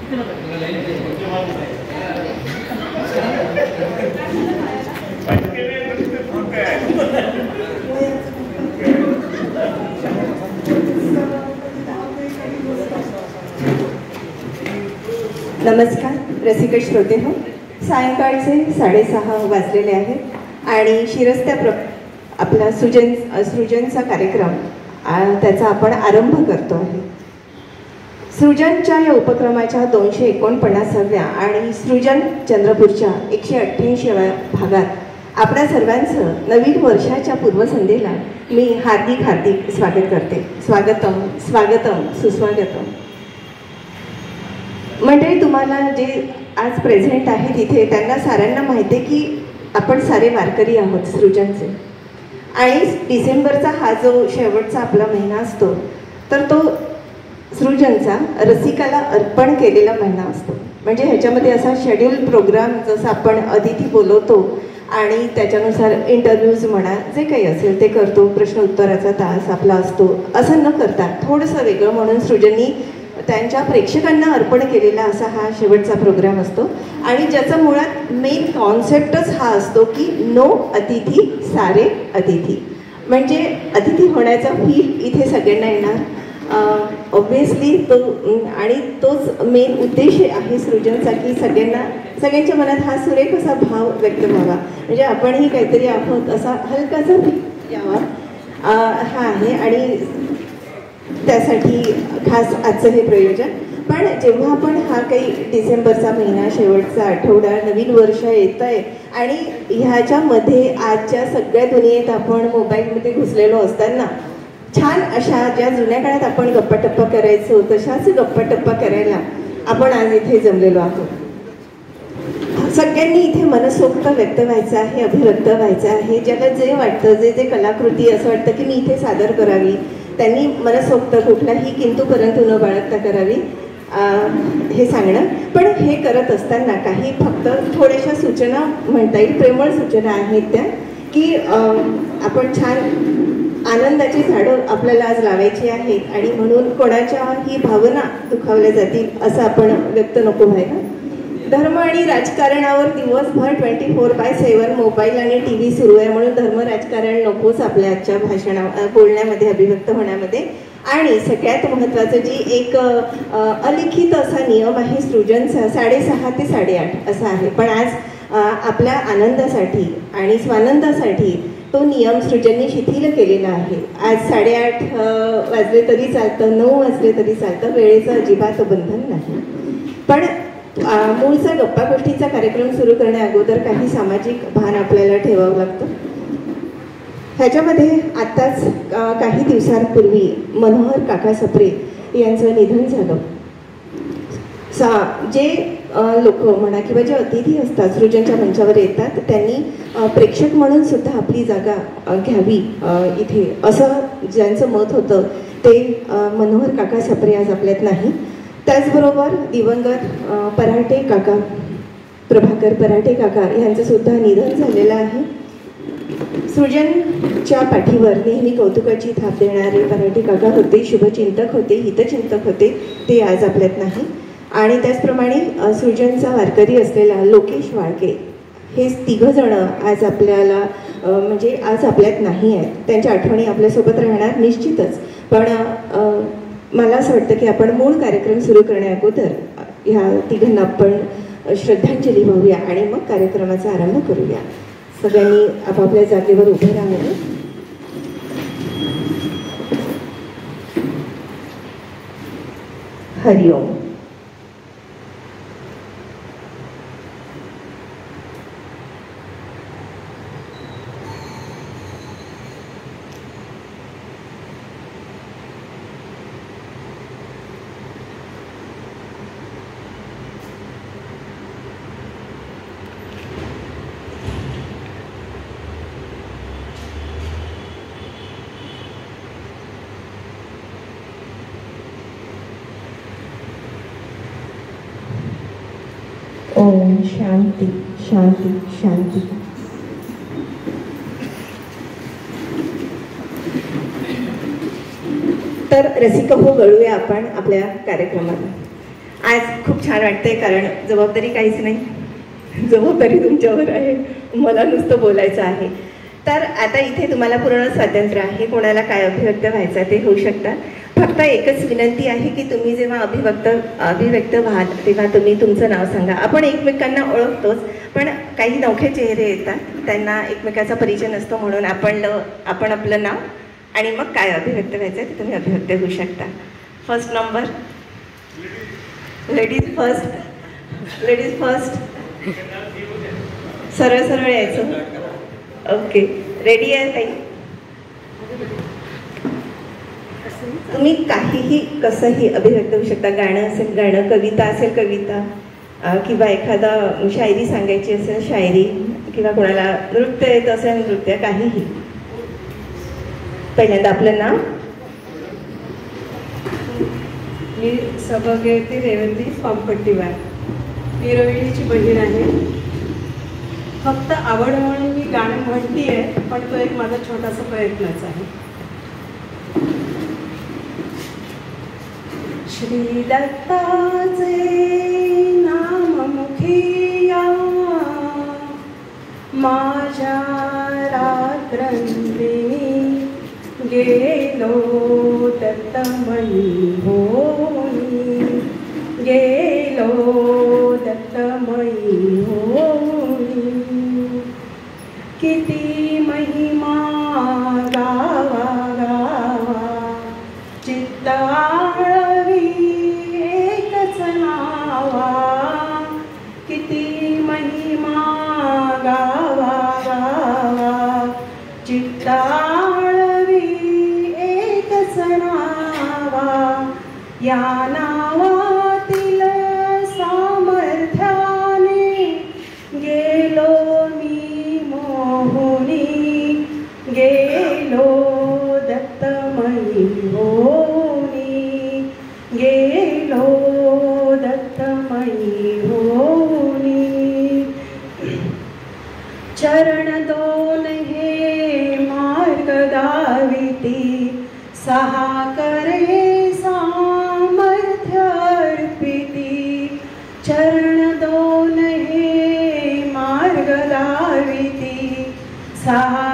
नमस्कार रसिक श्रोते हो, सायंकाळचे 6:30 वाजलेले आहेत आणि शिरस्त्या आपला सृजनचा कार्यक्रम त्याचा आपण आरंभ करतो आहे. सृजनच्या या उपक्रमाच्या 249व्या आणि सृजन चंद्रपूरच्या 188व्या भागात आपल्या सर्वांचं नवीन वर्षाच्या पूर्वसंध्येला मी हार्दिक स्वागत करते. स्वागतम स्वागतम सुस्वागतम. मंडळी, तुम्हाला जे आज प्रेझेंट आहेत इथे त्यांना साऱ्यांना माहिती आहे की आपण सारे वारकरी आहोत सृजनचे. आणि डिसेंबरचा हा जो शेवटचा आपला महिना असतो तर तो सृजनचा रसिकाला अर्पण केलेला महिना असतो. म्हणजे ह्याच्यामध्ये असा शेड्यूल प्रोग्राम जसं आपण अतिथी बोलवतो आणि त्याच्यानुसार इंटरव्ह्यूज म्हणा जे काही असेल ते करतो, प्रश्न उत्तराचा तास आपला असतो, असं न करता थोडंसं वेगळं म्हणून सृजननी त्यांच्या प्रेक्षकांना अर्पण केलेला असा हा शेवटचा प्रोग्राम असतो. आणि ज्याचा मुळात मेन कॉन्सेप्टच हा असतो की नो अतिथी सारे अतिथी. म्हणजे अतिथी होण्याचा फील इथे सगळ्यांना येणार. ऑब्व्हियसली तो आणि तोच मेन उद्देश आहे सृजनचा की सगळ्यांच्या मनात हा सुरेख असा भाव व्यक्त व्हावा. म्हणजे आपणही काहीतरी आहोत असा हलकासा फील यावा हा आहे. आणि त्यासाठी खास आजचं हे प्रयोजन. पण जेव्हा आपण हा काही डिसेंबरचा महिना, शेवटचा आठवडा, नवीन वर्ष येत आहे आणि ह्याच्यामध्ये आजच्या सगळ्या दुनियेत आपण मोबाईलमध्ये घुसलेलो असताना छान अशा ज्या जुन्या काळात आपण गप्पाटप्पा करायचो तशाच गप्पाटप्पा करायला आपण आज इथे जमलेलो आहोत. सगळ्यांनी इथे मनसोक्त व्यक्त व्हायचं आहे, अभिव्यक्त व्हायचं आहे. ज्याला जे वाटतं, जे कलाकृती असं वाटतं की मी इथे सादर करावी, त्यांनी मनसोक्त कुठलाही किंतु परंतु न बाळगता करावी हे सांगणं. पण हे करत असताना काही फक्त थोड्याशा सूचना म्हणता येईल, प्रेमळ सूचना आहेत त्या की आपण छान आनंदाची झाडं आपल्याला आज लावायची आहेत आणि म्हणून कोणाच्याही भावना दुखावल्या जातील असं आपण व्यक्त नको व्हायला. धर्म आणि राजकारणावर दिवसभर 24/7 मोबाईल आणि टी व्ही सुरू आहे म्हणून धर्म राजकारण नकोच आपल्या आजच्या बोलण्यामध्ये, अभिव्यक्त होण्यामध्ये. आणि सगळ्यात महत्त्वाचं जी एक अलिखित असा नियम आहे सृजनचा 6:30 ते 8:30 असा आहे. पण आज आपल्या आनंदासाठी आणि स्वानंदासाठी तो नियम सृजनने शिथिल केलेला आहे. आज 8:30 वाजले तरी चालतं, 9 वाजले तरी चालतं, वेळेचं अजिबात बंधन नाही. पण मूळचा गप्पा गोष्टीचा कार्यक्रम सुरू करण्या अगोदर काही सामाजिक भान आपल्याला ठेवावं लागतं. ह्याच्यामध्ये आत्ताच काही दिवसांपूर्वी मनोहर काका सप्रे यांचं निधन झालं. जे लोक म्हणा किंवा जे अतिथी असतात सृजनच्या मंचावर येतात त्यांनी प्रेक्षक म्हणून सुद्धा आपली जागा घ्यावी इथे असं ज्यांचं मत होतं ते मनोहर काका सप्रे आज आपल्यात नाही. त्याचबरोबर दिवंगत पराठे काका, प्रभाकर पराठे काका यांचं सुद्धा निधन झालेलं आहे. सृजनच्या पाठीवर नेहमी कौतुकाची थाप देणारे पराठे काका होते, शुभचिंतक होते, हितचिंतक होते, ते आज आपल्यात नाही. आणि त्याचप्रमाणे सृजनचा वारकरी असलेला लोकेश वाळके हे 3 जण आज आपल्याला म्हणजे आज आपल्यात नाही आहेत. त्यांच्या आठवणी आपल्यासोबत राहणार निश्चितच. पण मला असं वाटतं की आपण मूळ कार्यक्रम सुरू करण्या अगोदर ह्या 3घांना आपण श्रद्धांजली वाहूया आणि मग कार्यक्रमाचा आरंभ करूया. सगळ्यांनी आपापल्या जागेवर उभे राहावं. हरिओम. ओम शांती शांती शांती. तर रसिक हो, वळूया आपण आपल्या कार्यक्रमाला. आज खूप छान वाटतंय, कारण जबाबदारी काहीच नाही, जबाबदारी तुमच्यावर आहे, मला नुसतं बोलायचं आहे. तर आता इथे तुम्हाला पूर्ण स्वातंत्र्य आहे, कोणाला काय अभिव्यक्त व्हायचं ते होऊ शकता. फक्त एकच विनंती आहे की तुम्ही जेव्हा अभिव्यक्त व्हाल तेव्हा तुम्ही तुमचं नाव सांगा. आपण एकमेकांना ओळखतोच, पण काही नवखे चेहरे येतात, त्यांना एकमेकाचा परिचय नसतो, म्हणून आपण आपलं नाव आणि मग काय अभिव्यक्त व्हायचं ते तुम्ही अभिव्यक्त होऊ शकता. First number, ladies first. सरळ सरळ यायचं. ओके, रेडी आहे ताई? तुम्ही काहीही कसंही अभिव्यक्त होऊ शकता. गाणं असेल गाणं, कविता असेल कविता, किंवा एखादा शायरी सांगायची असेल शायरी, किंवा कोणाला नृत्य येत असेल नृत्य, काहीही. पहिल्यांदा आपलं नाव. मी सभागेती रेवंती पामपट्टीवार, मी रोहिणीची बहीण आहे. फक्त आवड म्हणून मी गाणं म्हणते आहे, पण तो एक माझा छोटासा प्रयत्नच आहे. श्री दत्ताचे नाम मुखिया, माझ्या रात्रंदिनी गेलो दत्तमयी होनी, गेलो दत्तमयी होनी. किती महिमा गावा गावा, चित्त आळवी एकच नावा. किती महिमा गावा गावा, चित्त आळवी एकच नावा. या नावातील सामर्थ्याने गेलो मी मोहुनी, गेलो दत्तमयी होनी, गेलो दत्तमयी होनी. चरण दोन हे मार्ग दाविती, सहा करे सामर्थ्य अर्पिती. चरण दोन हे मार्ग दाविती, सहा